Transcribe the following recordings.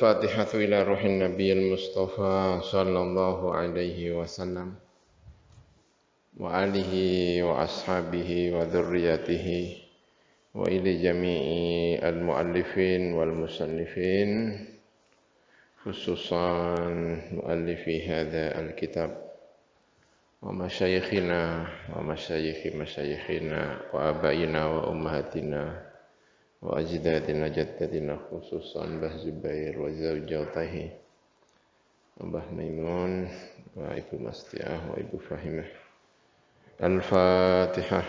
الفاتحة إلى روح النبي المصطفى صلى الله عليه وسلم وآله وأصحابه وذريته وإلى جميع المؤلفين والمصنفين خصوصا مؤلفي هذا الكتاب ومشايخنا ومشايخ مشايخنا وآبائنا وأمهاتنا وأجدادنا جدتنا خصوصا Mbah Zubair wa zaujatihi Mbah Maimun wa Ibu Mastiah wa Ibu Fahimah. Al-Fatihah.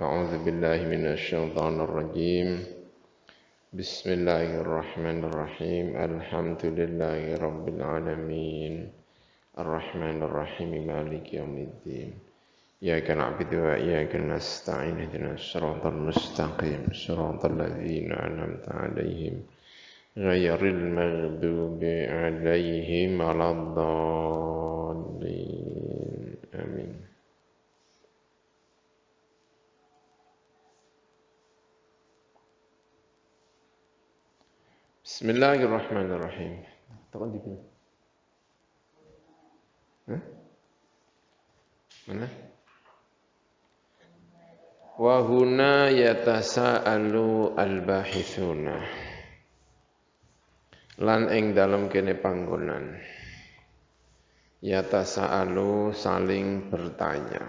A'udzu billahi minasy syaithanir rajim. Bismillahirrahmanirrahim. Alhamdulillahi rabbil alamin. Ar-Rahmanir Rahim. Maliki yaumiddin. Iyyaka na'budu wa iyyaka nasta'in ihdinas siratal mustaqim siratal ladzina an'amta 'alaihim ghairil maghdubi 'alaihim waladdallin. Amin. Bismillahirrahmanirrahim. Tekan di sini. Mana? Wa huna yatasaalu al-bahithuna. Lan ing dalem kene panggonan. Yatasaalu saling bertanya.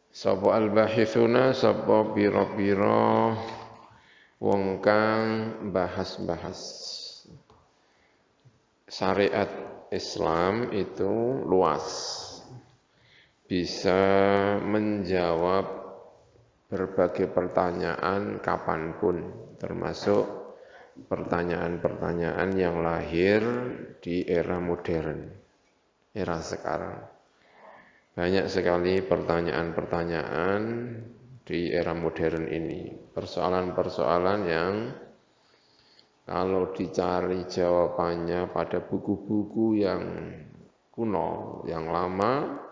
Sapa al-bahithuna sapa pira-pira wong kang bahas-bahas syariat Islam itu luas. Bisa menjawab berbagai pertanyaan kapanpun, termasuk pertanyaan-pertanyaan yang lahir di era modern, era sekarang. Banyak sekali pertanyaan-pertanyaan di era modern ini, persoalan-persoalan yang kalau dicari jawabannya pada buku-buku yang kuno, yang lama,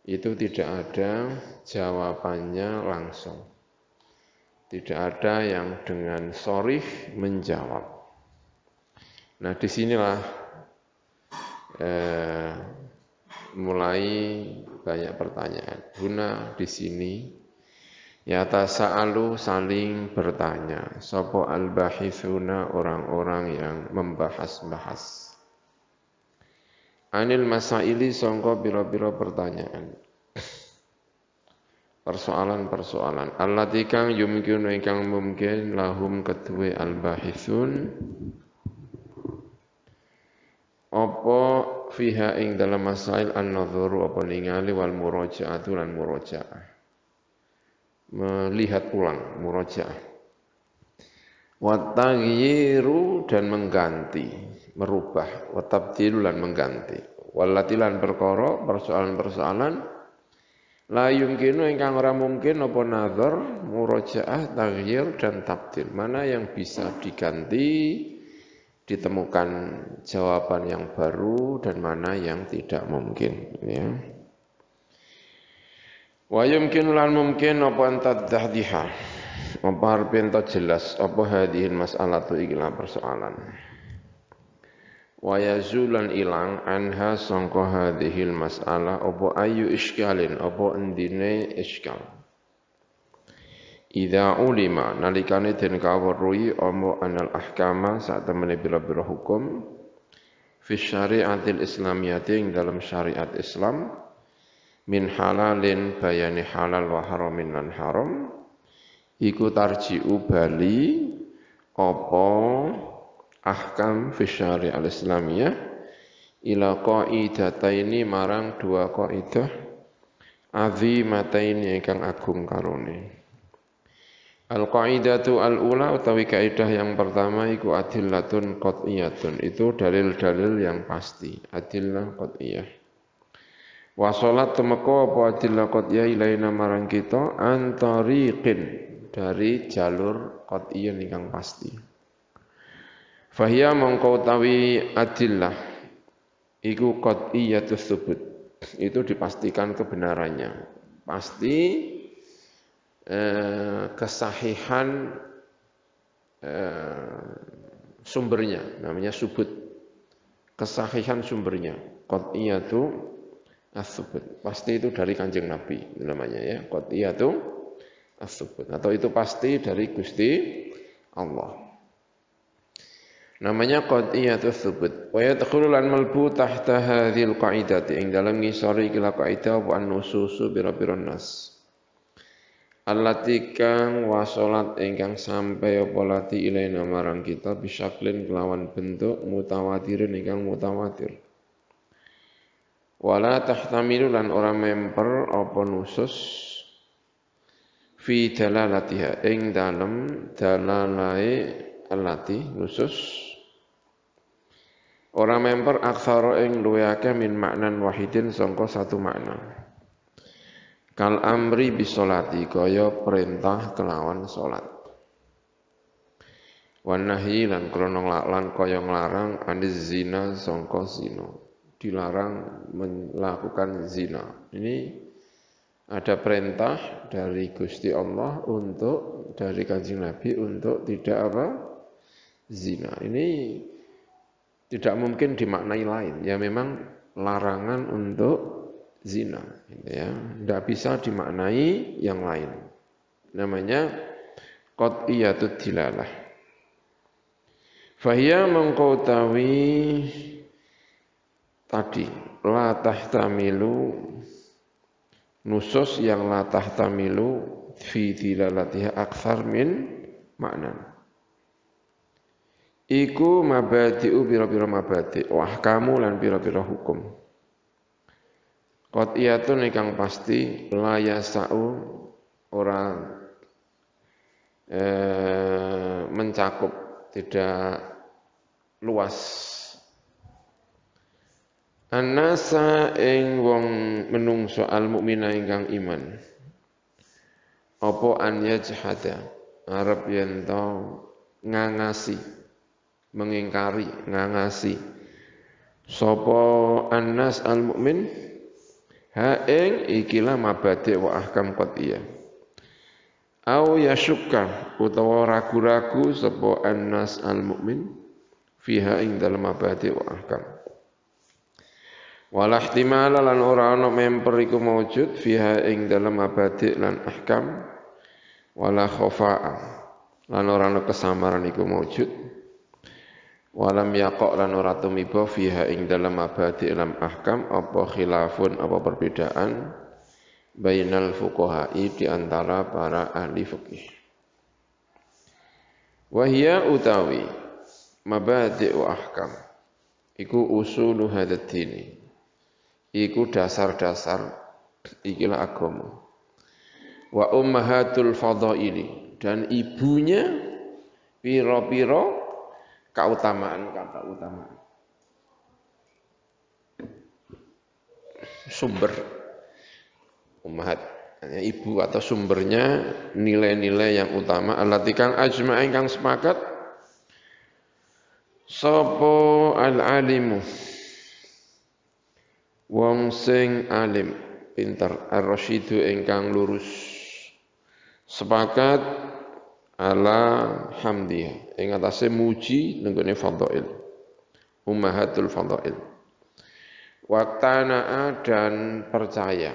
itu tidak ada jawabannya langsung. Tidak ada yang dengan sharih menjawab. Nah, disinilah mulai banyak pertanyaan. Guna di sini yatasaalu saling bertanya. Sapa al-bahithuna orang-orang yang membahas-bahas. Anil masaili sangka pira-pira pertanyaan. Persoalan-persoalan. Allati kang yumkinu ingkang mungkin lahum kedue al-bahithun. Apa fiha ing dalam masail an-nadhuru apa ningali wal murajaatu lan murajaah. Melihat ulang, murajaah. Wa taghyiru dan mengganti, merubah, wa tabdilu lan mengganti. Wallati lan perkara persoalan-persoalan la yumkinu ingkang ora mungkin apa nazar, murajaah, taghyir dan tabdil. Mana yang bisa diganti, ditemukan jawaban yang baru dan mana yang tidak mungkin, ya. Wa yumkinu lan mungkin apa antadhdhiha. Apa harapin tak jelas apa hadihil mas'alatu ikilah persoalan. Wa yazulan ilang anha sangka hadihil mas'alah apa ayu iskalin apa endine iskal. Idza ulima nalikane den kawruhi apa anal ahkama sak temene pira-pira hukum fi syariatil islamiyyati ing dalam syariat Islam min halalin bayani halal wa haramin lan haram. Iku tarji'u bali apa ahkam fi syari' al-islamiyah ila qaidataini marang dua kaidah azimataini ingkang agung karone. Al-qaidatu al-ula utawi kaidah yang pertama iku adillatun qat'iyatun, itu dalil-dalil yang pasti, adillah qat'iyah. Wa shalat temeka apa adillah qat'iyah ilaina marang kita antariqin, dari jalur qat'iyah ingkang pasti. Fahiya mongko utawi adillah iku qat'iyatus tsubut, itu dipastikan kebenarannya. Pasti kesahihan sumbernya, namanya subut. Kesahihan sumbernya. Qat'iyatu as-subut. Pasti itu dari Kanjeng Nabi namanya ya. Qat'iyatu as-subut. Atau itu pasti dari Gusti Allah. Namanya qat'iyatu as-subut. Wa yadkhulu lan malbu tahta hadhil qa'idati ing dalam ngisori kila qaidah wa an-nususu bira-bira nas. Allati kang wasolat ingkang sampai apa lati ilaina marang kita bisyaklin kelawan bentuk mutawatirin ingkang mutawatir. Wala tahtamilu lan ora memper apa nusus fi dalalatiha ing dalem dalalae allati nusus ora memper aksara ing luwih akeh min maknan wahidin sangka satu makna. Kal amri bisolati kaya perintah kelawan salat. Wan nahyi lan krana lan kaya nglarang aniz zina sangka zina. Dilarang melakukan zina. Ini ada perintah dari Gusti Allah untuk dari Kanjeng Nabi untuk tidak apa? Zina. Ini tidak mungkin dimaknai lain. Ya memang larangan untuk zina, ya. Tidak bisa dimaknai yang lain. Namanya qat'iyatud dilalah. Fahiya mengqautawi tadi la tahtamilu nusus yang la tahtamilu fi dilalatiha aktsar min makna. Iku mabadi'u bira-bira mabadi' wa ahkamu lan bira-bira hukum. Qat'iyatun ingkang pasti la yasa'u ora mencakup tidak luas. An-nasa ing wong menungso al-mukmina ingkang iman. Apa an yajhada arep yen to ngangasi mengingkari, ngangasi sapa annas al-mukmin ha ing ikilah mabadi' wa ahkam qat'iyah au yashukka utawa ragu-ragu sapa annas al-mukmin fiha ing dalem mabadi' wa ahkam wala ihtimala lan ora ana memper iku maujud fiha ing dalem mabadi' lan ahkam wala khafa'a lan ora ana kesamaran iku maujud walam yaqa' lan ora tumiba fiha ing dalam mabadi' lam ahkam apa khilafun apa perbedaan bainal fuqaha'i di antara para ahli fikih. Wa hiya utawi mabadi' wa ahkam iku usulu hadzal dini. Iku dasar-dasar ikilah agama. Wa ummahatul fadhaili dan ibunya pira-pira keutamaan kata utama sumber ummahat ibu atau sumbernya nilai-nilai yang utama allati kang ajma' ingkang sepakat sapa al-alimu wong sing alim pinter ar-rasyidu ingkang lurus sepakat ala hamdiha ing atase muji nenggone fadhail ummahatul fadhail waqtana dan percaya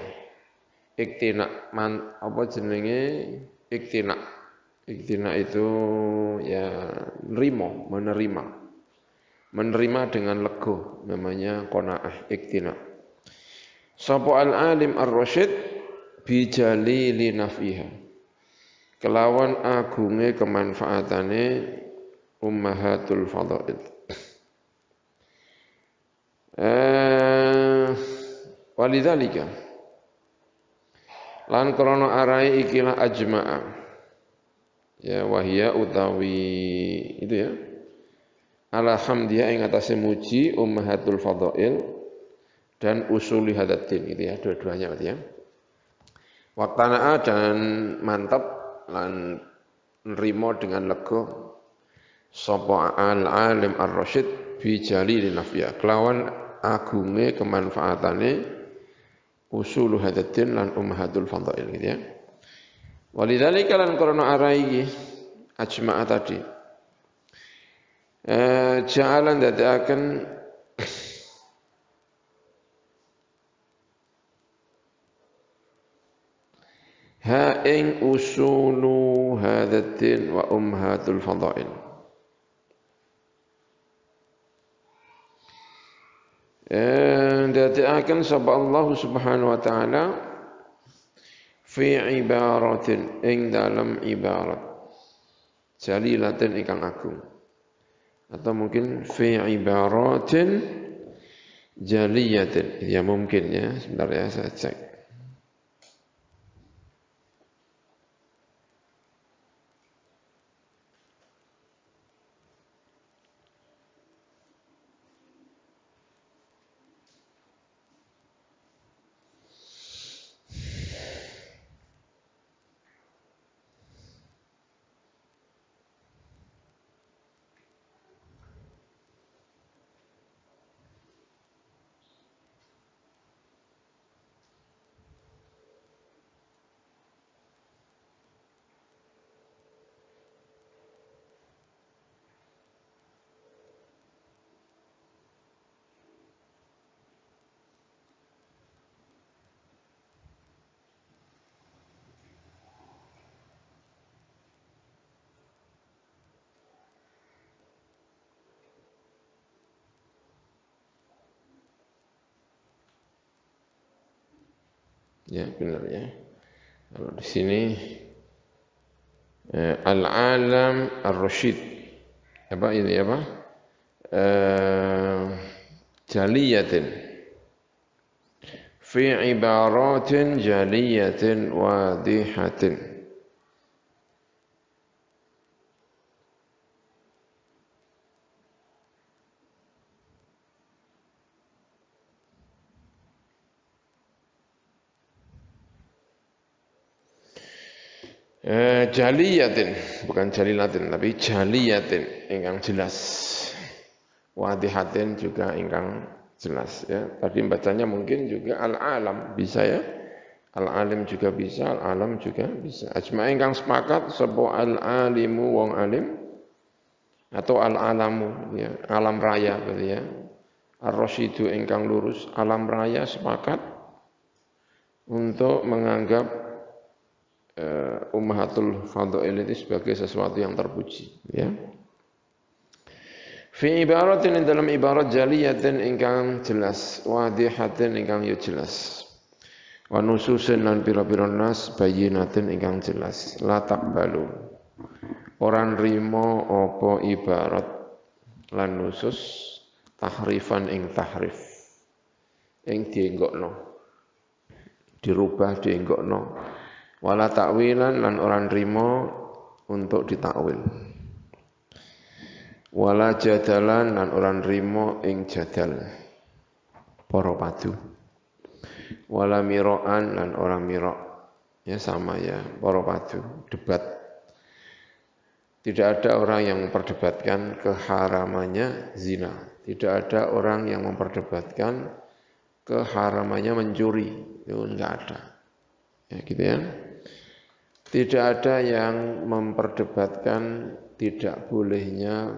iktina apa jenenge iktina itu ya menerima dengan lego namanya qanaah iktina sapa al alim ar-rasyid bi jalili nafiha kelawan agunge kemanfaatane ummahatul fadhail. Walidzalika lan krana arai ikilah ajma'a ya wahia utawi itu ya alhamdulillah ing atase muji ummahatul fadhail dan usuli hadatin gitu ya dua-duanya berarti ya waqtana dan mantap lan nrimo dengan lega sapa al-alim ar-rasyid bi jalil nafya kelawan agunge kemanfaatane usul hadatin lan ummahatul fadhail gitu ya walidzalika lan karena arai ajma'a tadi Ja'alan dadekaken ha ing usulu hadzal wa ummahatul fadail. Dadekaken sapa Allah Subhanahu wa taala fi ibaratin ing dalam ibarat jalilatin ingkang agung, atau mungkin fi ibaratin jaliyatin, ya mungkin ya, sebentar ya saya cek. Ya benar ya. Kalau di sini al-alam ar-rasyid, apa ini apa? Jaliyatin fi ibaratin jaliyatin wadihatin. Jaliyatin, bukan jalilatin, tapi jaliyatin, ingkang jelas. Wadihatin juga ingkang jelas. Ya. Tadi bacanya mungkin juga al-alam, bisa ya. Al-alim juga bisa, al-alam juga bisa. Ajma ingkang sepakat, sapa al-alimu wong alim, atau al-alamu, ya. Alam raya, berarti ya. Ar-rasyidu ingkang lurus, alam raya sepakat untuk menganggap ummahatul fadail itu sebagai sesuatu yang terpuji, ya. Fi ibaratin, dalam ibarat jaliyatin ingkang jelas, wadihatin ingkang yo jelas. Wa nususin lan pira-pira nas bayyinatin ingkang jelas. La taqbalu. Ora nrimo apa ibarat lan nusus tahrifan ing tahrif. Ing dienggokno. Dirubah dienggokno. Wala takwilan lan orang rimo untuk ditakwil. Wala jadalan lan orang rimo ing jadal para padu. Wala miroan lan orang mirok, ya sama ya, para padu debat. Tidak ada orang yang memperdebatkan keharamannya zina. Tidak ada orang yang memperdebatkan keharamannya mencuri. Itu enggak ada. Ya gitu ya. Tidak ada yang memperdebatkan tidak bolehnya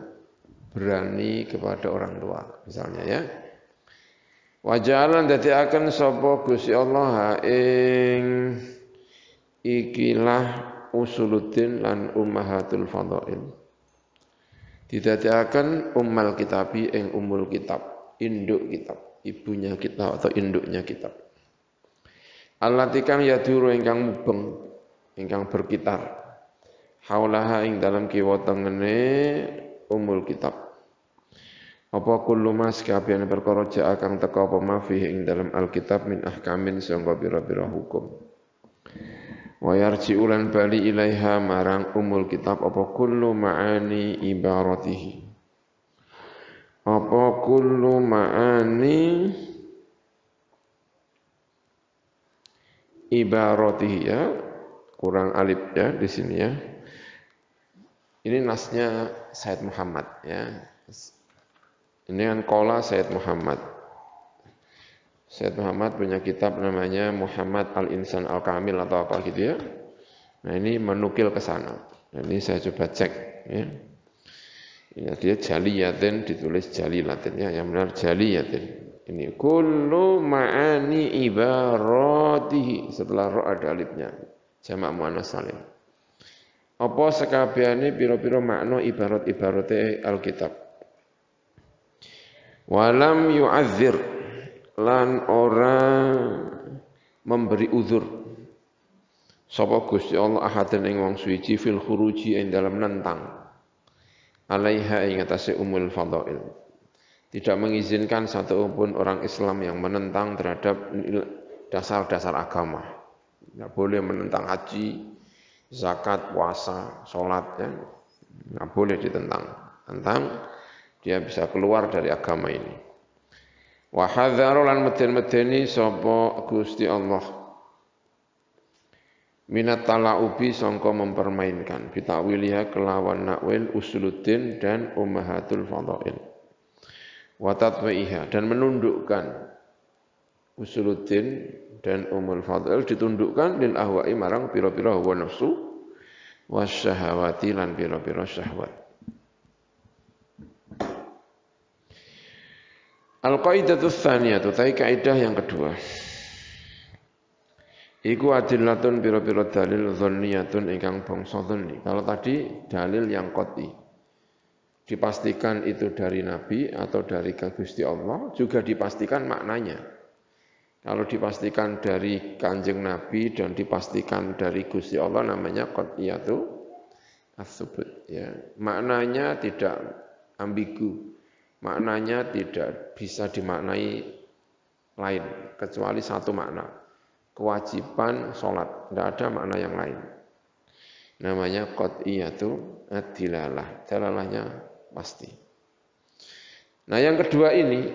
berani kepada orang tua, misalnya ya. Wajalan dadi akan sapa Gusti Allah ing ikilah usuluddin lan ummahatul fadail. Didadekaken ummal kitabi ing umul kitab, induk kitab, ibunya kitab atau induknya kitab. Allati kang yaduru ingkang mubeng, ingkang berkitar, haulaha ing dalam kiwa tengene umul kitab. Apa kullu mas kabehane perkara jaa kang teka apa mafi ing dalam alkitab min ahkamin sangka pira-pira hukum. Wa yarji ulan bali ilaiha marang umul kitab apa kullu ma'ani ibaratihi. Apa kullu ma'ani ibaratihi, ya. Kurang alif ya di sini ya. Ini nasnya Said Muhammad ya. Ini kan qala Said Muhammad. Said Muhammad punya kitab namanya Muhammad Al-Insan Al-Kamil atau apa gitu ya. Nah ini menukil ke sana. Nah, ini saya coba cek ya. Ya, dia jaliyatin ditulis jalilatin ya, yang benar jaliyatin. Ini kullu ma'ani ibaratihi, setelah ro ada alifnya. Jamak muannas salim. Apa sekabehane pira-pira makna ibarat-ibarate Alkitab. Walam yu'adzir, lan ora memberi uzur sapa Gusti Allah ahadan ing wong suci fil khuruji ing dalam nentang alaiha ing atase umul fadail. Tidak mengizinkan satu pun orang Islam yang menentang terhadap dasar-dasar agama. Tidak boleh menentang haji, zakat, puasa, sholat, ya. Tidak boleh ditentang. Tentang dia bisa keluar dari agama ini. Wa hadzaru lan meden-medeni sapa Gusti Allah minat talaubi sangka mempermainkan bitakwiliha kelawan nakwil usuluddin dan ummahatul fadail wa tatwiha, dan menundukkan usuluddin dan ummul fadail ditundukkan lil ahwa'i marang pira-pira hawa nafsu wasyahawati lan pira-pira syahwat. Al-qaidatus tsaniyah, tai kaidah yang kedua. Iku adillatun pira-pira dalil dzanniyatun ingkang bangsa dzanni. Kalau tadi dalil yang qat'i, dipastikan itu dari Nabi atau dari Gusti Allah, juga dipastikan maknanya. Kalau dipastikan dari Kanjeng Nabi dan dipastikan dari Gusti Allah, namanya qat'iyatu as-subut. Ya. Maknanya tidak ambigu, maknanya tidak bisa dimaknai lain kecuali satu makna. Kewajiban sholat, tidak ada makna yang lain. Namanya qat'iyatu ad-dilalah, dalalahnya pasti. Nah yang kedua ini,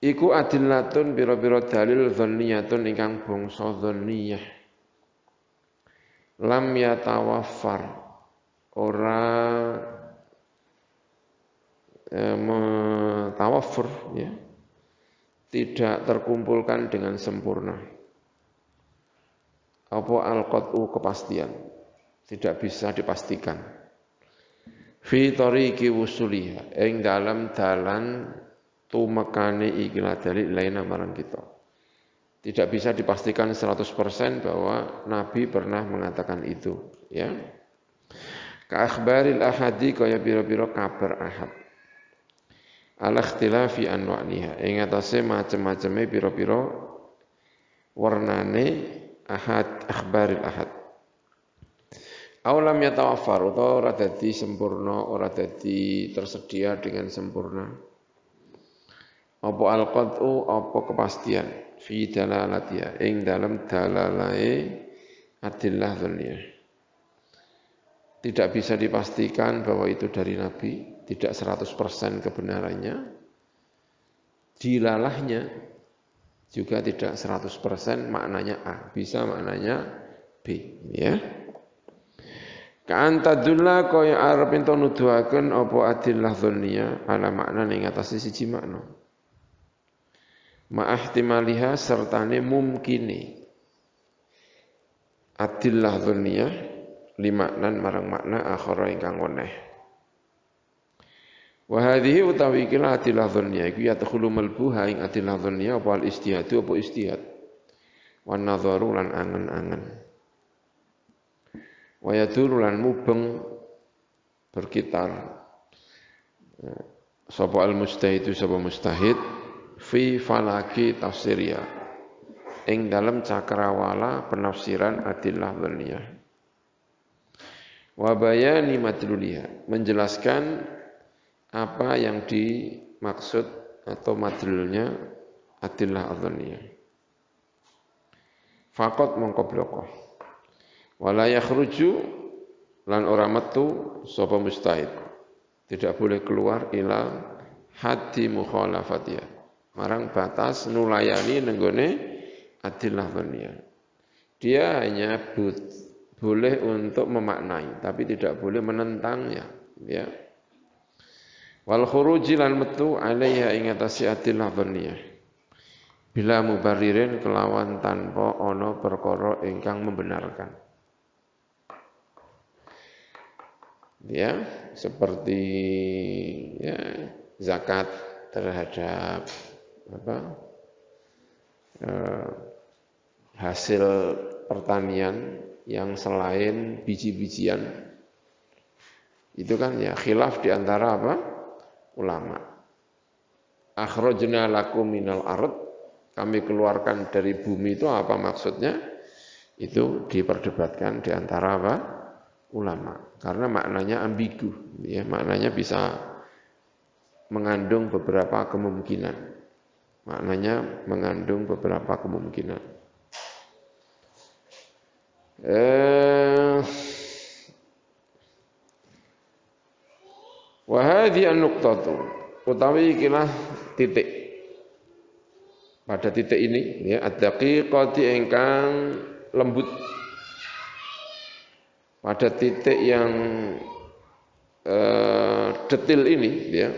iku adillatun biro-biro dalil dzanniyatun ingkang bangsa dzanniyah. Lam yatawaffar, ora tawaffur, ya, tidak terkumpulkan dengan sempurna. Apa al-qat'u kepastian, tidak bisa dipastikan. Fi tariqi wusuliha, ing dalam dalan tumekane ikilah dalil lainah marang kita. Tidak bisa dipastikan 100% bahwa Nabi pernah mengatakan itu, ya. Ka akhbaril ahadi kaya pira-pira kabar ahad. Ala ikhtilafi anwa'niha, ing atase macem-maceme pira-pira warnane ahad, akhbaril ahad. Aulam yatawaffar, utawa ora dadi sempurna, ora dadi tersedia dengan sempurna. Apa al-qat'u, apa kepastian fi dalalatiha, ing dalam dalalae adillah dzanniyah. Tidak bisa dipastikan bahwa itu dari Nabi, tidak 100% kebenarannya. Dilalahnya juga tidak 100% maknanya A, bisa maknanya B, ya. Ka'antadullah kaya arep ento nuduhaken apa adillah dzanniyah ala makna ning atase siji makna. Ma'ahtimaliha sertane mumkini. Adillah dzanniyah limaknan marang makna akhara ingkang weneh. Wa hadhihi utawi kila adillah dzanniyah iku yadkhulu malbuha ing adillah dzanniyah apa al-istihadu apa istihad. Wan nadharu lan angen-angen. Wa yaduru lan mubeng berkitar sapa al-mustahid sapa mustahid fi falaki tafsiriyah ing dalam cakrawala penafsiran adillah dzanniyah. Wa bayani madluliha, menjelaskan apa yang dimaksud atau madlulnya adillah dzanniyah. Faqat mongko bloko. Wala yakhruju lan ora metu sapa mustahid. Tidak boleh keluar ila haddi mukhalafatiha. Marang batas nulayani nenggone adillah dzanniyah. Dia hanya boleh untuk memaknai, tapi tidak boleh menentangnya, ya. Wal khuruji lan metu alaiha ing atase adillah dzanniyah bila mubaririn kelawan tanpa ana perkara ingkang membenarkan. ya, seperti ya, zakat terhadap apa, hasil pertanian yang selain biji-bijian, itu kan ya khilaf di antara apa, ulama. Akhrajna lakum minal ard, kami keluarkan dari bumi itu apa maksudnya? Itu diperdebatkan di antara apa, ulama, karena maknanya ambigu, ya, maknanya bisa mengandung beberapa kemungkinan. Maknanya mengandung beberapa kemungkinan. Wa hadhihi an-nuqtatu, utawi ikilah titik. Pada titik ini ya, ad-daqiqati ingkang lembut. Pada titik yang detil ini ya,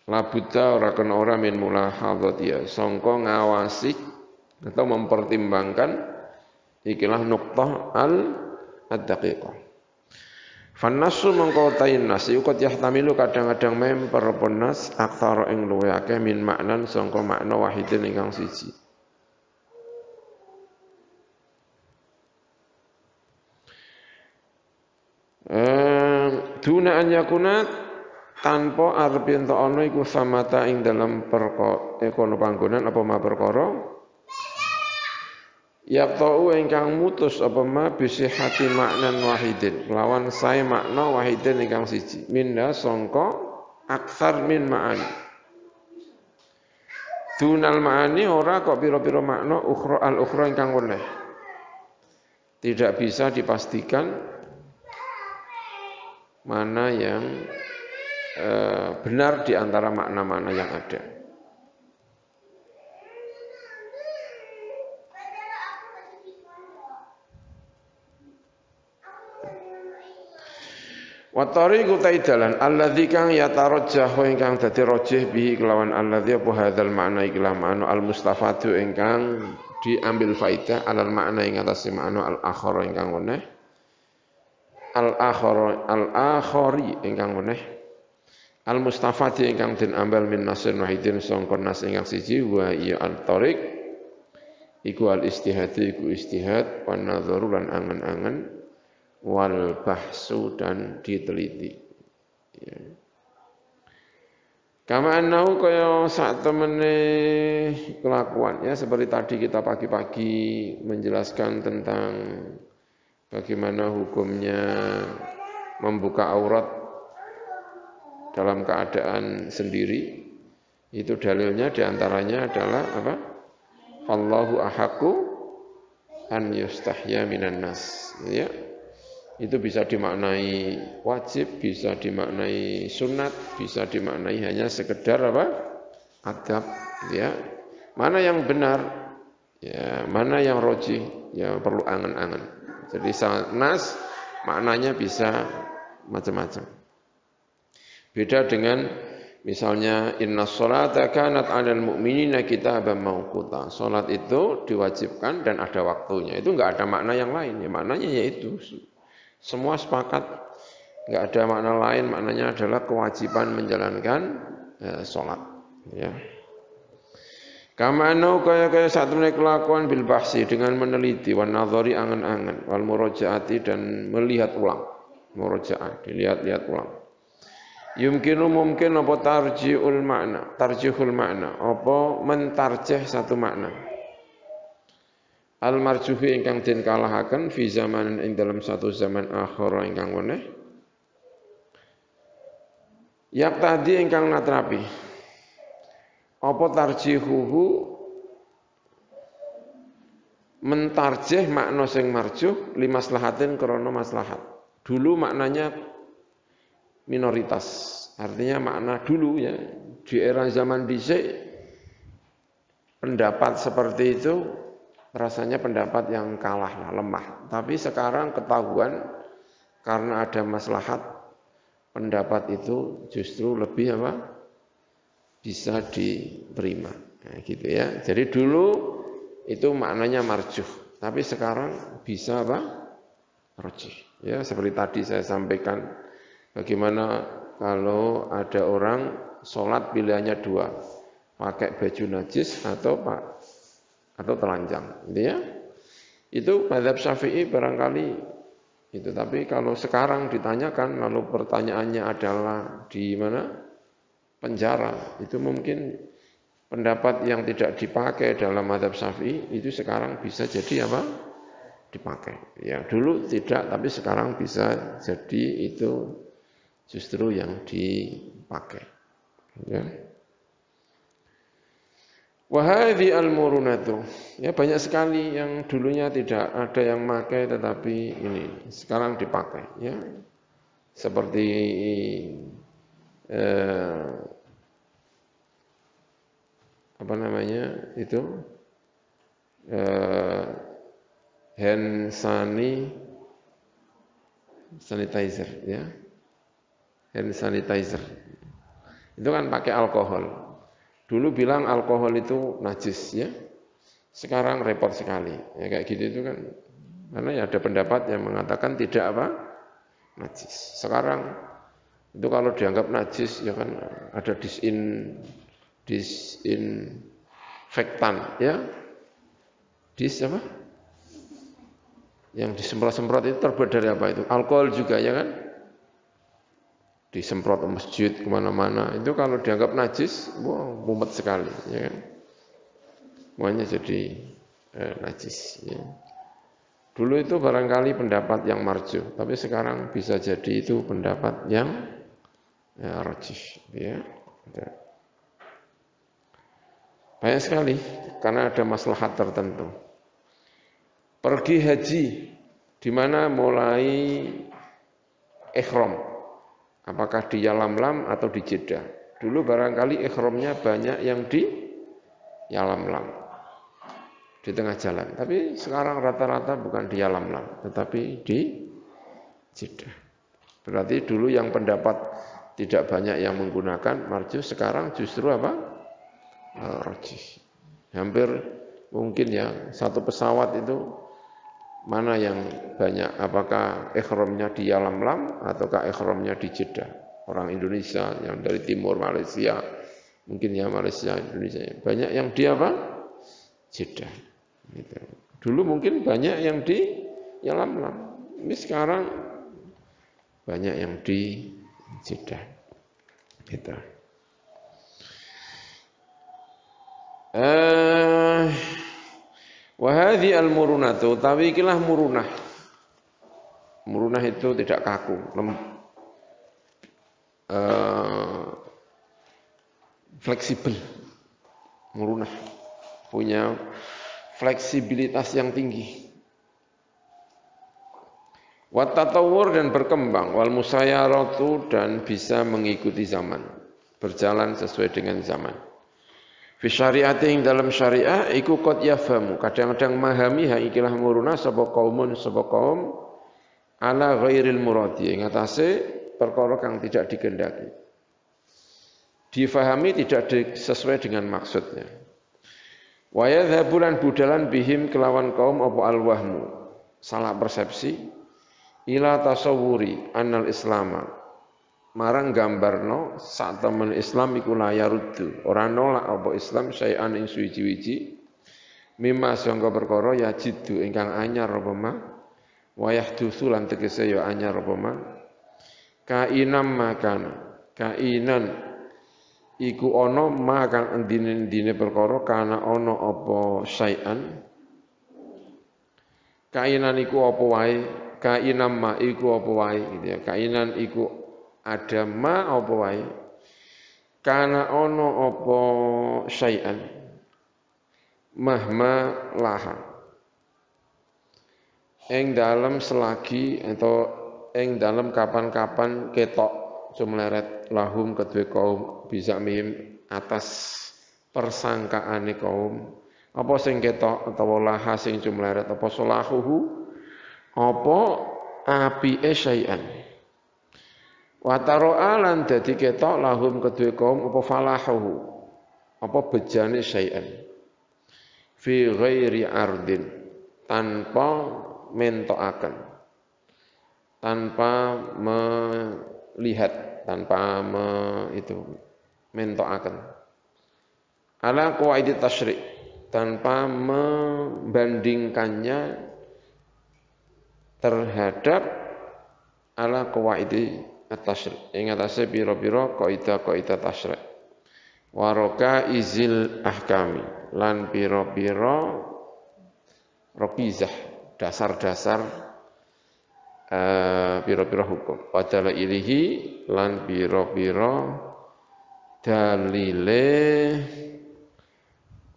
labuta ora kena ora min mulahadhati, sangka ngawasi atau mempertimbangkan ikilah nuqtah ad-daqiqah. Fannasu mengkotain nas iku yahtamilu kadang-kadang memper penas aktsara ing luwih akeh min maknan sangka makna wahidin ingkang siji. Duna an yakuna tanpa arep yen ta ana iku samata ing dalam perkara panggonan apa ma perkara yaqta'u ingkang mutus apa ma bisihati maknan wahidin lawan sae makna wahidin ingkang siji minna sangka aksar min ma'ani dunal ma'ani ora kok pira-pira makna ukhra al-ukhra ingkang weneh tidak bisa dipastikan mana yang benar di antara makna-makna yang ada. Wa tariqu taidalan alladzi kang yatarajjahu ingkang dadi rajih bihi kelawan alladzi apa hadzal makna ikilah makna al mustafadu ingkang diambil faidah alal makna ing atase makna al akhar ingkang weneh al akhari ingkang weneh al mustafadi ingkang den ambal min nasin wahidin sangka nas ingkang siji wa ya al tariq iku al istihad iku istihad wan nadharu lan angen-angen wal bahsu dan diteliti ya. Kama annau kaya sak temene kelakuan ya, seperti tadi kita pagi-pagi menjelaskan tentang bagaimana hukumnya membuka aurat dalam keadaan sendiri. Itu dalilnya diantaranya adalah apa? Allahu ahaqqu an yustahya minan nas ya. Itu bisa dimaknai wajib, bisa dimaknai sunat, bisa dimaknai hanya sekedar apa? Adab, ya. Mana yang benar, ya, mana yang rajih, ya perlu angen-angen. Jadi nas maknanya bisa macam-macam. Beda dengan misalnya innas sholata kanat 'alal mu'minina kitaban mawquta. Salat itu diwajibkan dan ada waktunya. Itu enggak ada makna yang lain, ya maknanya yaitu semua sepakat, enggak ada makna lain, maknanya adalah kewajiban menjalankan sholat. Ya. Kamano kaya satu menit kelakuan bil bahsi dengan meneliti, wan nadhari angen-angen, wal murojaati dan melihat ulang, murojaah dilihat-lihat ulang. Yumkinu mungkin apa tarjihul makna, apa mentarjih satu makna. Al marjuhi ingkang den kalahaken fi zaman ing dalam satu zaman akhir ingkang weneh. Yak tadi ingkang natrapi. Apa tarjihuhu mentarjih makna sing marjuh limaslahatin krana maslahat. Dulu maknanya minoritas. Artinya makna dulu ya di era zaman dhisik pendapat seperti itu rasanya pendapat yang kalah, lemah. Tapi sekarang ketahuan karena ada maslahat, pendapat itu justru lebih apa? Bisa diterima. Nah, gitu ya. Jadi dulu itu maknanya marjuh, tapi sekarang bisa apa? Rajih. Ya, seperti tadi saya sampaikan Bagaimana kalau ada orang sholat pilihannya dua, pakai baju najis atau telanjang, gitu ya? Itu mazhab Syafi'i barangkali itu. Tapi kalau sekarang ditanyakan, lalu pertanyaannya adalah di mana? Penjara. Itu mungkin pendapat yang tidak dipakai dalam mazhab Syafi'i itu sekarang bisa jadi apa? Dipakai. Ya, dulu tidak, tapi sekarang bisa jadi itu justru yang dipakai. Ya. Wahadi al-murunatu. Ya, banyak sekali yang dulunya tidak ada yang pakai tetapi ini sekarang dipakai, ya. Seperti apa namanya itu hand sanitizer, ya. Hand sanitizer itu kan pakai alkohol. Dulu bilang alkohol itu najis, ya. Sekarang repot sekali. Ya, kayak gitu itu kan. Karena ya ada pendapat yang mengatakan tidak apa? Najis. Sekarang itu kalau dianggap najis ya kan ada disinfektan, ya. Apa? Yang disemprot-semprot itu terbuat dari apa itu? Alkohol juga, ya kan? Disemprot ke masjid kemana-mana, itu kalau dianggap najis, wah, mumet sekali, ya kan? Semuanya jadi najis, ya. Dulu itu barangkali pendapat yang marjuh, tapi sekarang bisa jadi itu pendapat yang rajih, ya. Banyak sekali karena ada maslahat tertentu. Pergi haji, di mana mulai ihram. Apakah di Yalamlam atau di Jeddah? Dulu barangkali ihramnya banyak yang di Yalamlam, di tengah jalan. Tapi sekarang rata-rata bukan di Yalamlam, tetapi di Jeddah. Berarti dulu yang pendapat tidak banyak yang menggunakan marjuh, sekarang justru apa? Rajih. Hampir mungkin ya satu pesawat itu mana yang banyak, apakah ihramnya di Yalamlam ataukah ihramnya di Jeddah? Orang Indonesia yang dari timur Malaysia, mungkin ya Malaysia, Indonesia, banyak yang di apa? Jeddah. Gitu. Dulu mungkin banyak yang di Yalamlam, ini sekarang banyak yang di Jeddah. Gitu. Wahadi al-murunatu, tapi ikilah murunah. Murunah itu tidak kaku, fleksibel. Murunah punya fleksibilitas yang tinggi. Wat tatawur dan berkembang, wal musayaratu dan bisa mengikuti zaman, berjalan sesuai dengan zaman. Fi syari'ati ing dalam syariah iku qad yafhamu, kadang-kadang memahami ha ikilah muruna sapa kaumun sapa kaum ala ghairil muradi, ing atase perkara kang tidak dikehendaki. Difahami tidak sesuai dengan maksudnya. Wa yadhhabu lan budalan bihim kelawan kaum apa alwahmu, salah persepsi, ila tasawuri annal islama, marang gambarno sak temen Islam iku la yaruddu, ora nolak apa Islam syai'an ing suwi-wiji mimma sangka perkara ya jiddu ingkang anyar apa ma wa yahdutsu lan tegese ya anyar apa ma kainam makana, kainan iku ana ma kang endine-endine perkara kana ana apa syai'an, kainan iku apa wae, kainam ma iku apa wae gitu ya. Kainan iku ada ma apa wae, kana ono apa syai'an, mahma laha, ing dalam selagi atau ing dalam kapan-kapan ketok sumleret lahum kedue kaum bisa mim atas persangkaane kaum apa sing ketok utawa laha sing sumleret apa solahuhu apa apike syai'an. Wa taro'a lan dadi ketok lahum kedue kaum apa falahuhu, apa bejane syai'an. Fi ghairi ardin, tanpa mentokaken, tanpa melihat tanpa mentokaken. Ala qawaidit tasyri' tanpa membandingkannya terhadap ala qawaidi at-tasyri' ing atase pira-pira kaidah-kaidah tasyri'. Waraka izil ahkami lan pira-pira raqizah dasar-dasar pira-pira hukum. Wadala ilihi lan pira-pira dalile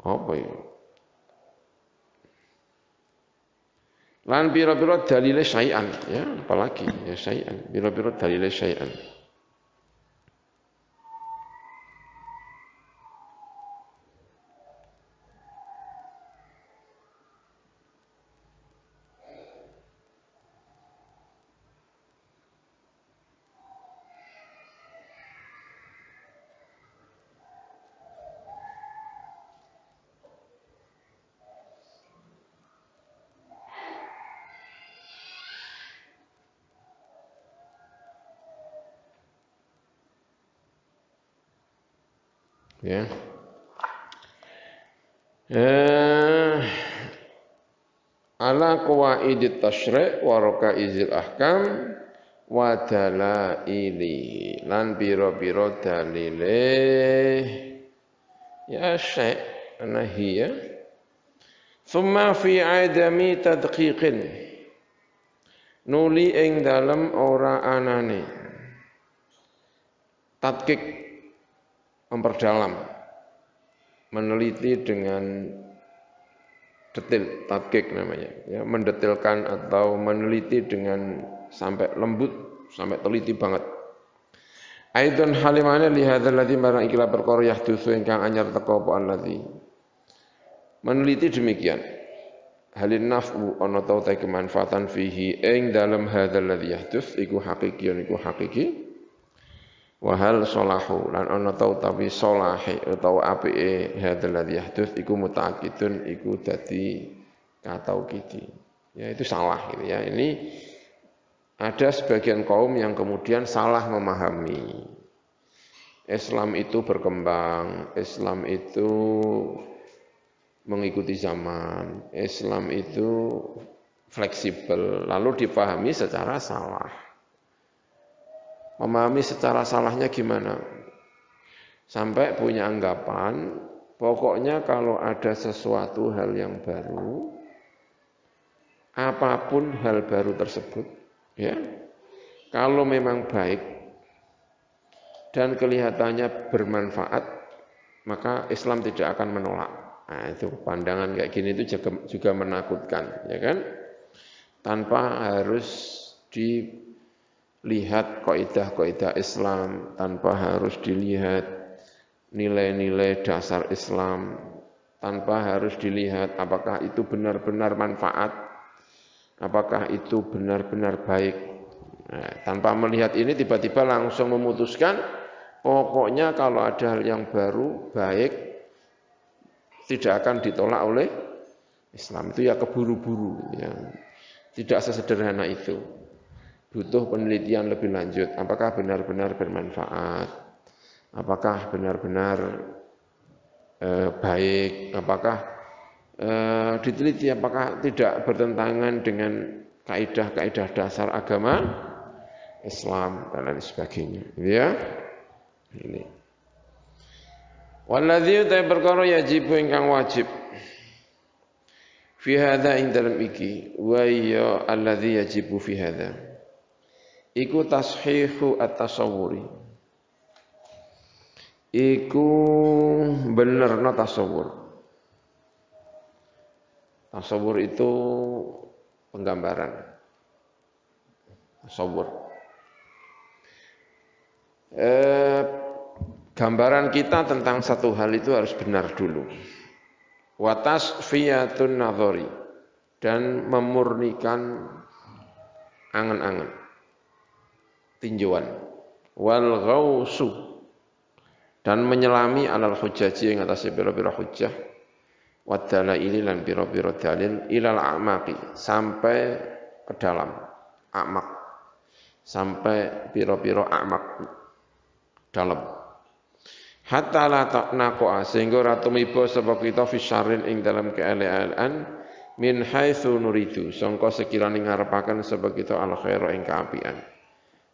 apa ya? Lan pira-pira dalile syai'an ya, apalagi ya syai'an, pira-pira dalile syai'an. Ya. Ala qawaidit tasyri' wa rakaizil ahkam wa dalaili lan pira-pira dalile ya syai' nahiyah thumma fi adami tadqiqin nuli ing dalem ora anane tadqiq memperdalam, meneliti dengan detail, tadqiq namanya, ya, mendetilkan atau meneliti dengan sampai lembut, sampai teliti banget. Aidon halimane li hadzal ladzi marang ikilah perkara yahdutsu ingkang anyar teka apa alladzi. Meneliti demikian. Halin naf'u ana ta kemanfaatan fihi ing dalam hadzal ladzi yahdutsu iku hakiki iku hakiki. Wahal solahu lan ana ta utawi solahe utawa apike hadzal ladzi yahdutsu iku mutaakidun iku dadi kataukidi. Ya itu salah gitu ya. Ini ada sebagian kaum yang kemudian salah memahami. Islam itu berkembang, Islam itu mengikuti zaman, Islam itu fleksibel, lalu dipahami secara salah. Memahami secara salahnya gimana? Sampai punya anggapan, pokoknya kalau ada sesuatu hal yang baru, apapun hal baru tersebut, ya, kalau memang baik dan kelihatannya bermanfaat, maka Islam tidak akan menolak. Nah, itu pandangan kayak gini itu juga menakutkan, ya kan? Tanpa harus dilihat kaidah-kaidah Islam, tanpa harus dilihat nilai-nilai dasar Islam, tanpa harus dilihat apakah itu benar-benar manfaat, apakah itu benar-benar baik. Nah, tanpa melihat ini tiba-tiba langsung memutuskan, pokoknya kalau ada hal yang baru, baik, tidak akan ditolak oleh Islam. Itu ya keburu-buru. Ya. Tidak sesederhana itu. Butuh penelitian lebih lanjut. Apakah benar-benar bermanfaat? Apakah benar-benar baik? Apakah diteliti? Apakah tidak bertentangan dengan kaidah-kaidah dasar agama Islam dan lain sebagainya? Ya, ini. Walladzi utai perkara yajibu ingkang wajib fi hadza ing dalem iki wa ya alladzi yajibu fi hadza iku tashihu at-tasawwuri iku benerna tasawwur. Tasawwur itu penggambaran. Tasawwur. Gambaran kita tentang satu hal itu harus benar dulu. Wa tasfiyatun nadhari dan memurnikan angan-angan, tinjauan. Wal ghausu dan menyelami alal hujaji yang atas pira-pira hujjah. Wa dalaili lan pira-pira dalil ilal a'maqi sampai ke dalam a'maq, sampai piro-piro amak dalam. Hatta la taqnaqa sehingga ora tumiba sapa kita fi syarrin ing dalam keelean min haitsu nuridu sangka sekirane ngarepaken sapa kita al khaira ing kaapian.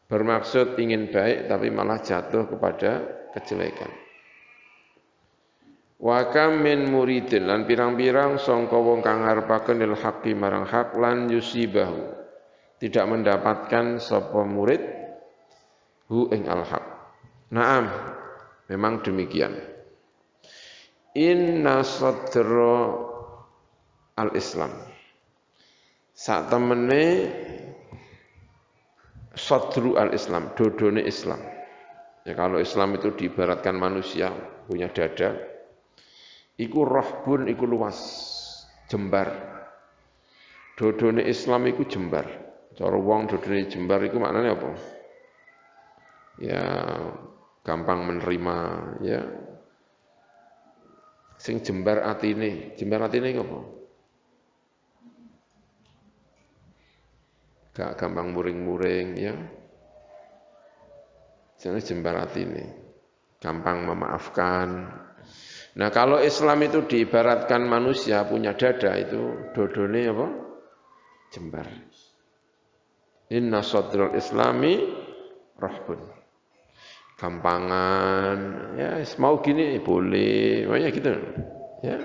Bermaksud ingin baik tapi malah jatuh kepada kejelekan. Wa kam min muridin lan pirang-pirang sangka wong kang ngarepaken lil haqqi marang hak lan yusibahu tidak mendapatkan sapa murid hu ing al haq. Naam, memang demikian. Inna sadra al-Islam. Sak temene sadru al-Islam, dodone Islam. Ya kalau Islam itu diibaratkan manusia punya dada, iku rahbun iku luas, jembar. Dodone Islam iku jembar. Cara wong dodone jembar iku maknanya apa? Ya gampang menerima, ya. Sing jembar atine apa? Gak gampang muring-muring, ya. Jadi jembar atine, gampang memaafkan. Nah kalau Islam itu diibaratkan manusia punya dada itu dodone apa? Jembar. Inna sadrul islami rahbun. Gampangan, ya mau gini boleh, banyak gitu, ya.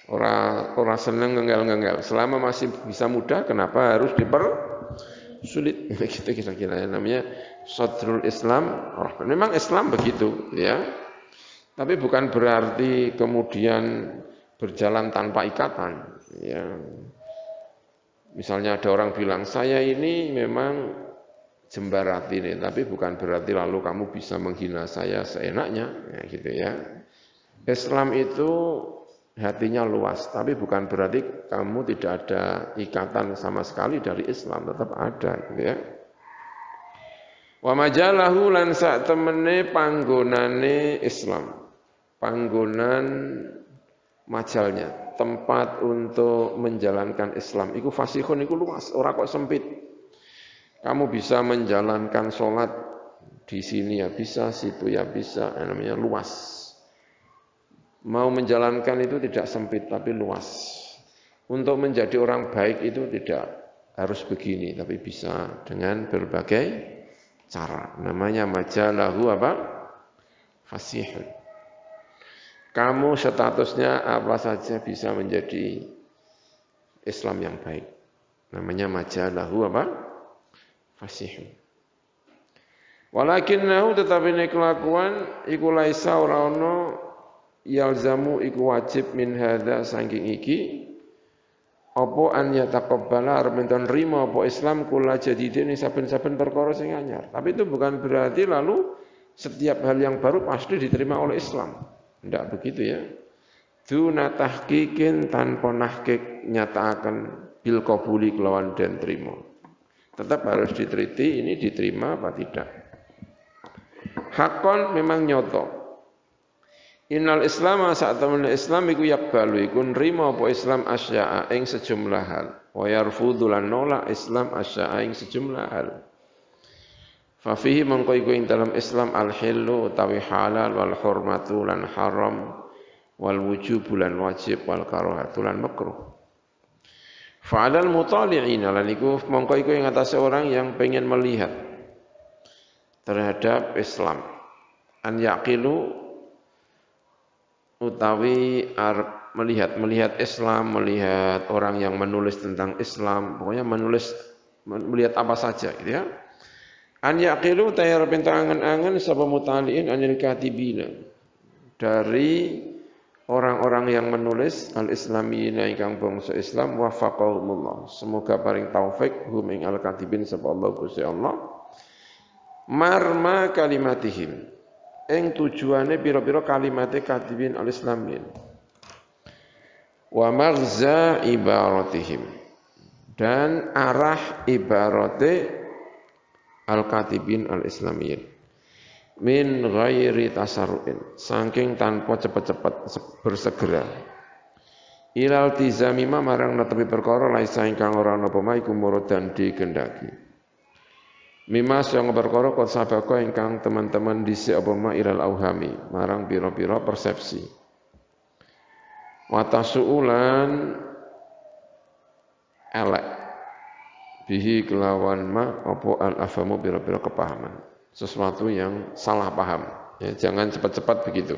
Orang seneng ngengel-ngengel. Selama masih bisa mudah, kenapa harus dipersulit? Gitu kira-kira. Namanya sadrul Islam rahbun. Memang Islam begitu, ya. Tapi bukan berarti kemudian berjalan tanpa ikatan, ya. Misalnya ada orang bilang, saya ini memang jembar hati ini, tapi bukan berarti lalu kamu bisa menghina saya seenaknya, ya gitu ya. Islam itu hatinya luas, tapi bukan berarti kamu tidak ada ikatan sama sekali dari Islam, tetap ada, gitu ya. Wa majalahu lan sak temene panggonane Islam, panggonan majalnya, tempat untuk menjalankan Islam. Iku fasihun, iku luas, ora kok sempit. Kamu bisa menjalankan sholat di sini ya bisa, situ ya bisa, namanya luas. Mau menjalankan itu tidak sempit, tapi luas. Untuk menjadi orang baik itu tidak harus begini, tapi bisa dengan berbagai cara. Namanya majalahu apa? Fasihun. Kamu statusnya apa saja bisa menjadi Islam yang baik. Namanya majalahu apa? Fasihun. Walakinnahu tetapi ini kelakuan iku laisa ora ono yalzamu iku wajib min hadza saking iki apa an yataqabbala arep enten rimo apa Islam kula jadidin saben-saben perkara sing anyar. Tapi itu bukan berarti lalu setiap hal yang baru pasti diterima oleh Islam. Tidak begitu ya. Duna tahqiqin tanpa nahqiq nyatakan bil qabuli kelawan dan terima. Tetap harus diteliti ini diterima apa tidak. Hakon memang nyoto. Innal Islam saat temen Islam iku yakbalu iku nrimo apa Islam asya'a ing sejumlah hal. Wa yarfudhu lan nolak Islam asya'a ing sejumlah hal. Fa fihi mangko iku ing dalam Islam al-hillu utawi halal wal hurmatu lan haram wal wujubu lan wajib wal karahatu lan makruh. Fa 'alal mutali'in lan iku mangko iku ing atase orang yang pengen melihat terhadap Islam. An yaqilu utawi melihat Islam, melihat orang yang menulis tentang Islam, pokoknya melihat apa saja gitu ya. An yaqilu tayar pentangan-angan sapa mutaliin anil katibina dari orang-orang yang menulis al-islamiyina ingkang bangsa Islam wafaqahumullah semoga paring taufik hum ing al-katibin sapa Allah Gusti Allah marma kalimatihim ing tujuane pira-pira kalimate katibin al-islamin wa maghza ibaratihim dan arah ibarate al-katibin al-islamiyin min ghairi tasarruin saking tanpa cepat-cepat bersegera ilal tizamima marang netepi perkara laisa ingkang ora napa iku muradan digendaki Mimma yang perkara kot sabako ingkang teman-teman dhisik apa ma ilal auhami marang pira-pira persepsi. Wa tasuulan elek bihi kelawan ma apa al afamu pira-pira kepahaman. Sesuatu yang salah paham. Ya, jangan cepat-cepat begitu.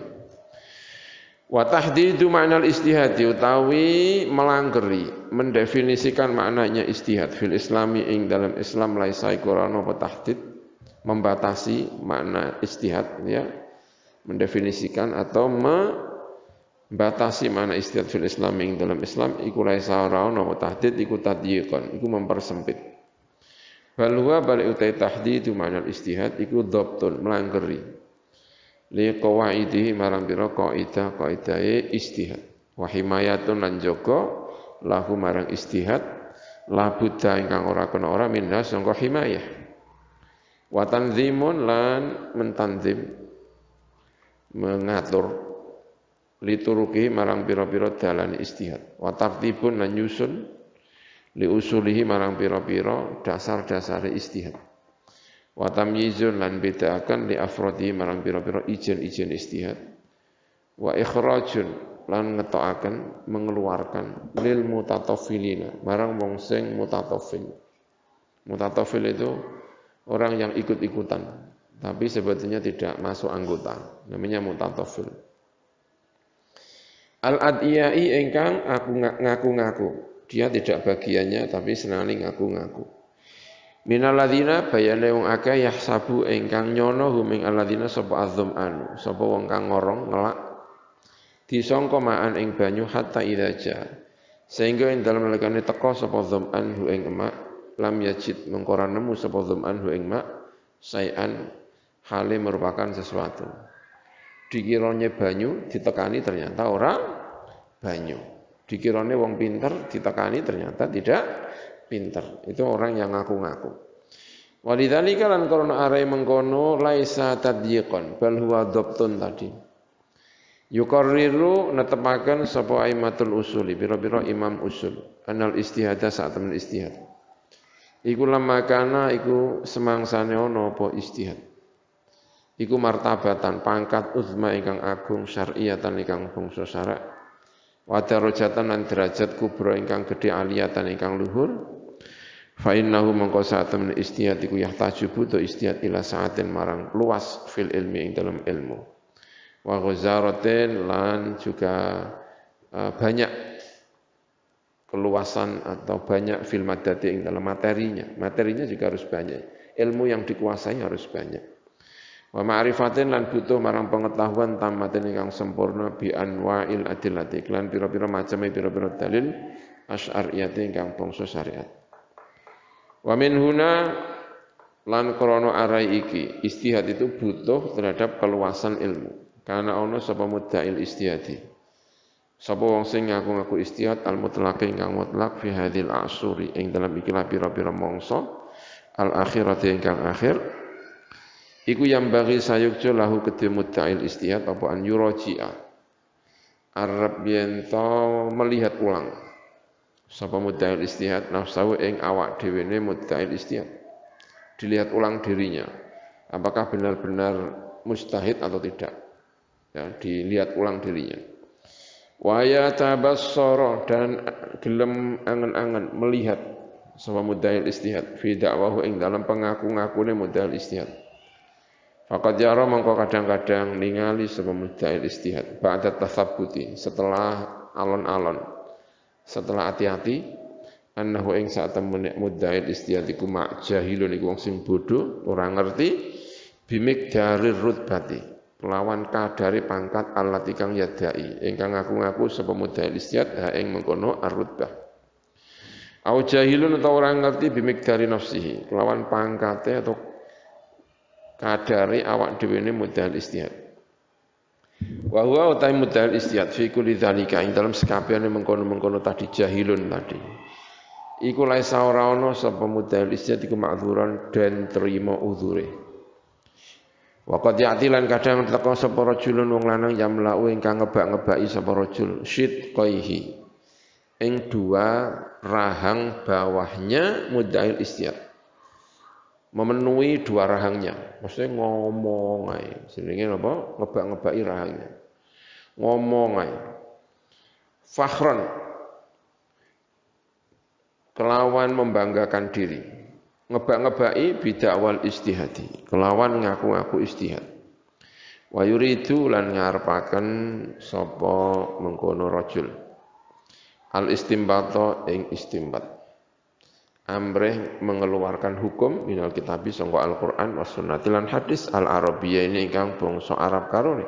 Wa tahdidu ma'nal istihadi utawi melanggeri mendefinisikan maknanya istihad fil islami ing dalam Islam laisa qur'ano apa tahdid membatasi makna istihad ya mendefinisikan atau membatasi makna istihad fil islami ing dalam Islam iku laisa qur'ano apa tahdid iku tadyiqan iku mempersempit bal huwa bal utai tahdidu ma'nal istihad iku dhabtun melanggeri li qawaidihi marang pira qaidahe istihad wa himayatun lan jaga lahu marang istihad la buddha ingkang ora kena ora minha sangka himayah wa tanzimun lan mentanzim mengatur lituruki marang pira-pira dalan istihad wa tartibun lan nyusun li usulihi marang pira-pira dasar-dasare istihad wa tamyizun lan bedaaken li afrodi marang pira-pira ijen-ijen istihad wa ikhrajun lan ngetokaken mengeluarkan lil mutatafilina marang wong sing mutatafil. Mutatafil itu orang yang ikut-ikutan tapi sebetulnya tidak masuk anggota, namanya mutatafil. Al adiyai ingkang ngaku-ngaku, dia tidak bagiannya tapi senani ngaku-ngaku. Minal ladzina bayane wong akeh yahsabu ingkang nyono huming alladzina sapa azzum'an sapa wong kang ngorong ngelak disangka ma'an ing banyu hatta idza sehingga ing dalem lekane teka sapa dzum'an hu ing emak lam yajid mengkora nemu sapa dzum'an hu ing mak sayan hale merupakan sesuatu dikirane banyu ditekani ternyata ora banyu dikirane wong pinter ditekani ternyata tidak pinter. Itu orang yang ngaku-ngaku. Walidzalika lan karena arai mengkono laisa tadyiqan bal huwa dhabtun tadi. Yuqarriru netepaken sapa aimatul usuli pira-pira imam usul anal istihada saat temen istihad. Iku lamakana iku semangsane ana apa istihad. Iku martabatan pangkat uzma ingkang agung syar'iyatan ingkang bangsa syara'. Wa darajatan lan derajat kubra ingkang gedhe aliyatan ingkang luhur. Fa innahu mangko satemen istihad iku yahtaju butuh istihad ila sa'atin marang luas fil ilmi ing dalam ilmu. Wa ghazaratin lan juga banyak keluasan atau banyak fil madati ing dalam materinya. Materinya juga harus banyak. Ilmu yang dikuasai harus banyak. Wa ma'rifatin lan butuh marang pengetahuan tamatin ingkang sempurna bi anwa'il adillati lan pira-pira macame pira-pira dalil asy'ariyati ingkang bangsa syariat. Wa min huna lan krana arai iki istihad itu butuh terhadap keluasan ilmu. Karena ana sapa muddail istihadi. Sapa wong sing ngaku-ngaku istihad al mutlaq ingkang mutlak fi hadhil asuri ing dalam ikilah pira-pira mangsa al akhirati ingkang akhir iku yang bagi sayukjo lahu kedhe muddail istihad apa an yuraji'a arab yen melihat ulang sapa muddail istihad nafsu ing awak dhewene muddail istihad dilihat ulang dirinya apakah benar-benar mustahid atau tidak ya dilihat ulang dirinya wa yatabassara dan gelem angen-angen melihat sapa muddail istihad fi da'wahu ing dalam pengaku-ngakune muddail istihad faqad yara mangko kadang-kadang ningali sapa muddail istihad ba'da tasabbuti setelah alon-alon setelah hati-hati annahu ing sak temene muddail istihad iku mak jahilun iku wong sing bodho ora ngerti bimik dari rutbati lawan kadare pangkat allati kang yadai ingkang ngaku-ngaku sapa muddail istihad ha ing mengkono ar-rutbah au jahilun utawa ora ngerti bimik dari nafsihi lawan pangkate atau kadare awak dhewe ne muddail istihad. Wa huwa utai muddail istihad fi kulli dzalika ing dalam sekabehane mengkono-mengkono tadi jahilun tadi. Iku laisa ora ana sapa muddail istihad iku ma'dzuran dan terima uzure. Wa qad ya'tilan kadang teka sapa rajulun wong lanang yamlau ingkang ngebak-ngebaki sapa rajul syidqaihi ing dua rahang bawahnya muddail istihad. memenuhi dua rahangnya. Maksudnya ngomong ae. Jenenge apa? Ngebak-ngebaki rahangnya. Ngomong ae. Fakhron kelawan membanggakan diri. Ngebak-ngebaki bidakwal istihadi. Kelawan ngaku-ngaku istihad. Wa yuridu lan ngarepaken sapa mengkono rajul. Al istimbato ing istimbat. Amrih mengeluarkan hukum minal kitabi sangka Al-Qur'an was sunnati lan hadis al-arabiyyah ini ingkang bangsa Arab karone.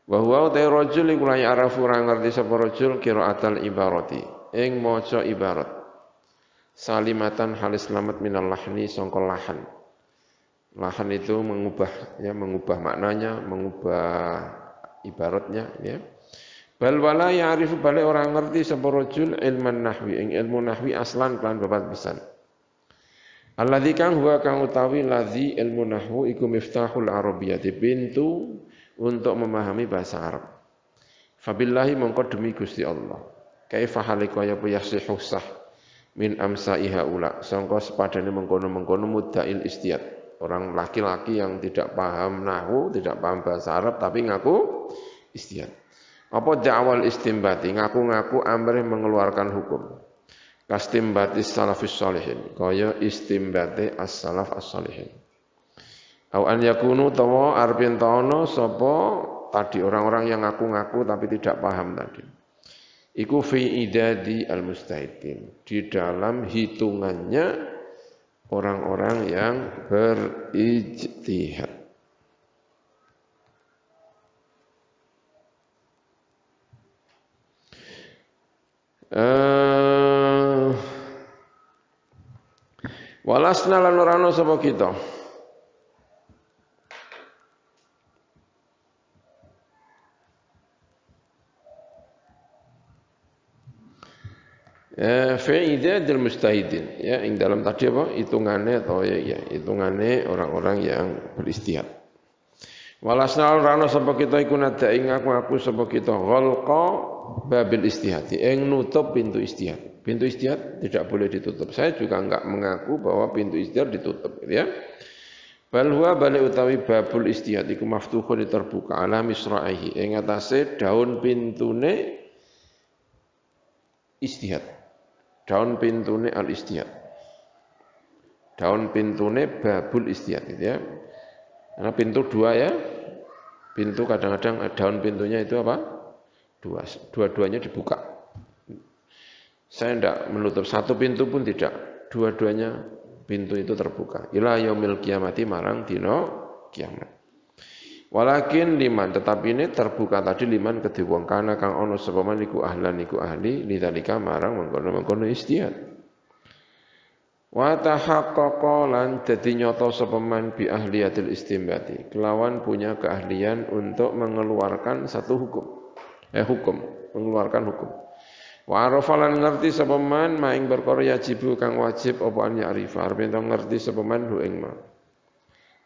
Wa huwa ta rajul iku la ya'rafu ora ngerti sapa rajul qiraatal ibarati ing maca ibarat. Salimatan halis selamat minal lahni sangka lahan. Lahan itu mengubah maknanya, mengubah ibaratnya ya. Bal wala ya'rifu balik orang ngerti sapa rajul ilman nahwi ing ilmu nahwi aslan kan babat pisan. Alladzi kang huwa kang utawi ladzi ilmu nahwu iku miftahul arabiyyah pintu untuk memahami bahasa Arab. Fabillahi mongko demi Gusti Allah. Kaifa halika ya yasihu sah min amsaiha ula sangka sepadane mengkono-mengkono muddail istiyad. Orang laki-laki yang tidak paham nahwu, tidak paham bahasa Arab tapi ngaku istiyad. Apa da'wal istimbati ngaku-ngaku amrih mengeluarkan hukum. Kastimbatis salafis salihin kaya istimbati as-salaf as-salihin. Au an yakunu tawa arpin taono sapa tadi orang-orang yang ngaku-ngaku tapi tidak paham tadi. Iku fi idadi al-mustahidin di dalam hitungannya orang-orang yang berijtihad. Walasna lan ora ana sapa kita fa'idadul mustahidin ya ing dalam tadi apa hitungane atau ya hitungane orang-orang yang beristihad. Walasna ora ana sapa kita iku nada ing aku sapa kita ghalqa babil istihadi ing nutup pintu istihad. Pintu istihad tidak boleh ditutup. Saya juga enggak mengaku bahwa pintu istihad ditutup gitu ya. Bal huwa bali utawi babul istihad iku maftuhun terbuka ala misra'ihi ing atase daun pintune istihad. Daun pintune al istihad. Daun pintune babul istihad gitu ya. Karena pintu dua ya. Pintu kadang-kadang daun pintunya itu apa? Dua-duanya dibuka. Saya tidak menutup satu pintu pun tidak. Dua-duanya pintu itu terbuka. Ila yaumil kiamati marang dino kiamat. Walakin liman tetapi ini terbuka tadi liman kedhe wong kana kang ana sapa man iku ahli lidzalika marang mengkono istihad. Wa tahaqqaqa lan dadi nyata sapa man bi ahliyatil istimbati. Kelawan punya keahlian untuk mengeluarkan satu hukum. Mengeluarkan hukum. Wa arafalan ngerti sapa man maing perkara yajibu kang wajib apa an ya'rifa arep ngerti sapa man hu ing ma.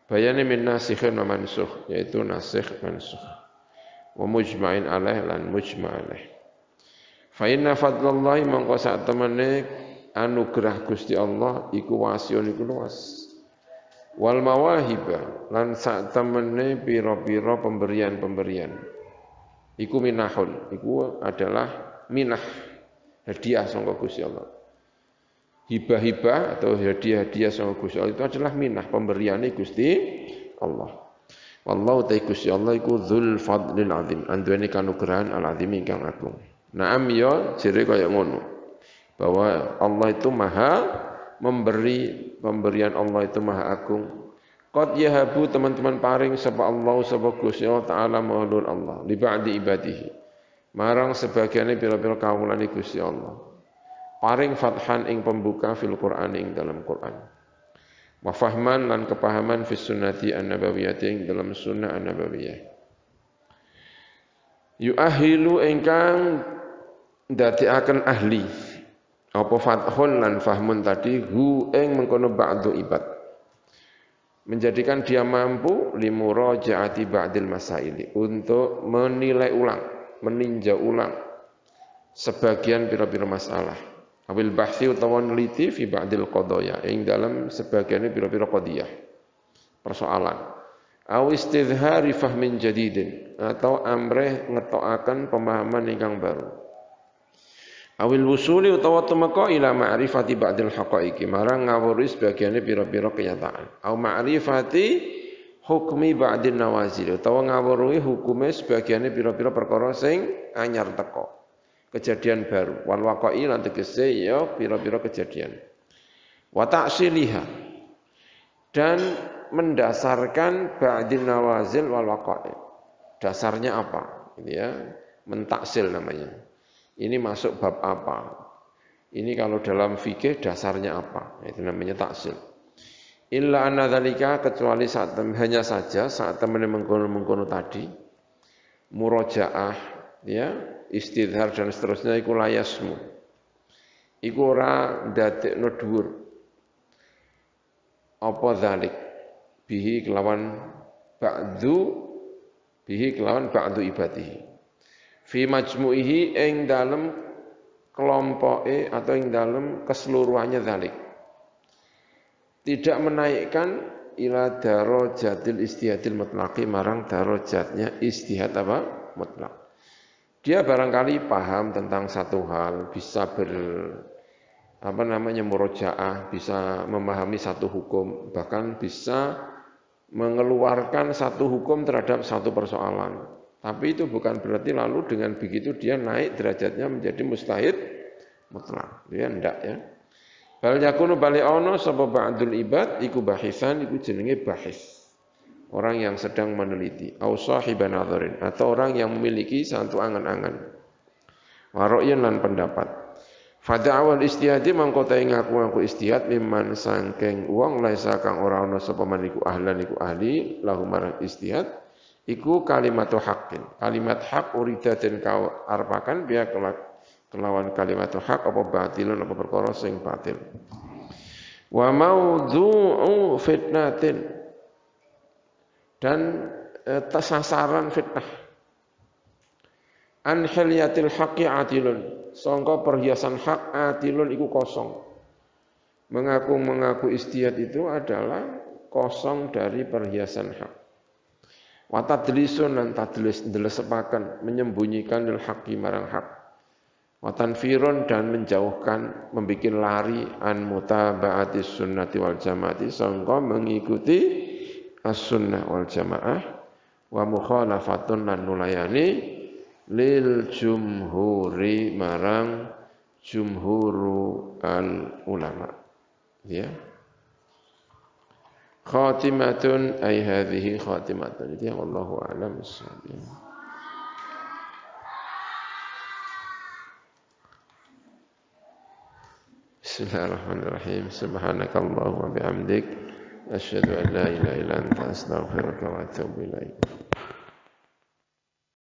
Bayane min nasikhin wa mansukh yaitu nasikh mansukh. Wa mujma'in alaih lan mujma' alaih. Fa inna fadlallahi mangko sak temene anugerah Gusti Allah iku wasiun iku luas. Wal mawahiba lan sak temene pira-pira pemberian-pemberian. Iku minahun, iku adalah minah. Hadiah sangka Gusti Allah. Hibah-hibah atau hadiah-hadiah sangka Gusti Allah itu adalah minah pemberiane Gusti Allah. Wallahu ta'ala Gusti Allah iku dzul fadlil azim. Anduweni kanugrahan al-azim ingkang agung. Naam ya jere kaya ngono. Bahwa Allah itu maha memberi, pemberian Allah itu maha agung. Qad yahabu teman-teman paring sapa Allah sapa Gusti Allah taala maulul Allah li ba'di ibadihi. Marang sebagiannya pira-pira kawulane Gusti Allah. Paring fathan ing pembuka fil Qur'an ing dalam Qur'an. Wa fahman lan kepahaman fis sunnati an-nabawiyyah ing dalam sunnah an-nabawiyah. Yu'ahilu ingkang ndadekaken ahli. Apa fathun lan fahmun tadi hu ing mengkono ba'du ibad. Menjadikan dia mampu limurajaati ba'dil masaili untuk menilai ulang, meninjau ulang sebagian pira-pira masalah. Awil bahsi utawa neliti fi ba'dil qadaya ing dalam sebagiannya pira-pira qadiyah persoalan. Aw istidhari fahmin jadidin atau amreh ngetokaken pemahaman ingkang baru. Awil wusuli utawa tumeka ila ma'rifati ba'dil haqaiqi marang ngawuri sebagiannya pira-pira kenyataan. Aw ma'rifati hukmi ba'din nawazil utawa ngawuri hukume sebagiannya pira-pira perkara sing anyar teko. Kejadian baru wal waqa'i lan tegese ya pira-pira kejadian wa ta'siliha dan mendasarkan ba'din nawazil wal waqa'i dasarnya apa ini ya mentaksil namanya ini masuk bab apa ini kalau dalam fikih dasarnya apa itu namanya taksil illa anna dzalika kecuali saat hanya saja saat teman mengkono tadi murojaah ya istidhar dan seterusnya iku layasmu iku ora ndadekno dhuwur apa zalik bihi kelawan ba'du ibadihi fi majmu'ihi ing dalem kelompoke atau ing dalem keseluruhannya zalik tidak menaikkan ila darajatil istihadil mutlaqi marang darajatnya istihad apa mutlak. Dia barangkali paham tentang satu hal, bisa murojaah, bisa memahami satu hukum, bahkan bisa mengeluarkan satu hukum terhadap satu persoalan. Tapi itu bukan berarti lalu dengan begitu dia naik derajatnya menjadi mustahid mutlak. Dia enggak ya. Bal yakunu bali ono sapa ba'dul ibad iku bahisan iku jenenge bahis. Orang yang sedang meneliti, au sahiban nadharin atau orang yang memiliki satu angan-angan. Wa ra'yan lan pendapat. Fada'awal istihadi mangkota ngaku istihad mimman sangking wong laisa kang ora ana sapa maniku ahlan iku ahli lahu marang istihad iku kalimatu haqqin. Kalimat hak urida den kau arepaken biya kelawan kalimat hak apa batilun apa perkara sing batil. Wa maudhu'u fitnatin dan sasaran fitnah an hilyatil haqqi atilun sangka perhiasan hak atilun iku kosong mengaku istihad itu adalah kosong dari perhiasan hak wa tadlisun lan tadlis ndelesepaken menyembunyikan lil haqqi marang hak wa tanfirun dan menjauhkan membikin lari an mutaba'atis sunnati wal jamaati sangka mengikuti as-sunnah wal jamaah wa mukhalafatun lan nulayani lil jumhuri marang jumhuru al ulama ya khatimatun ay hadhihi khatimatun itu yang wallahu a'lam bissawab. Bismillahirrahmanirrahim subhanakallahumma bihamdik asyhadu an la ilaha illa anta astaghfiruka wa atubu ilaik.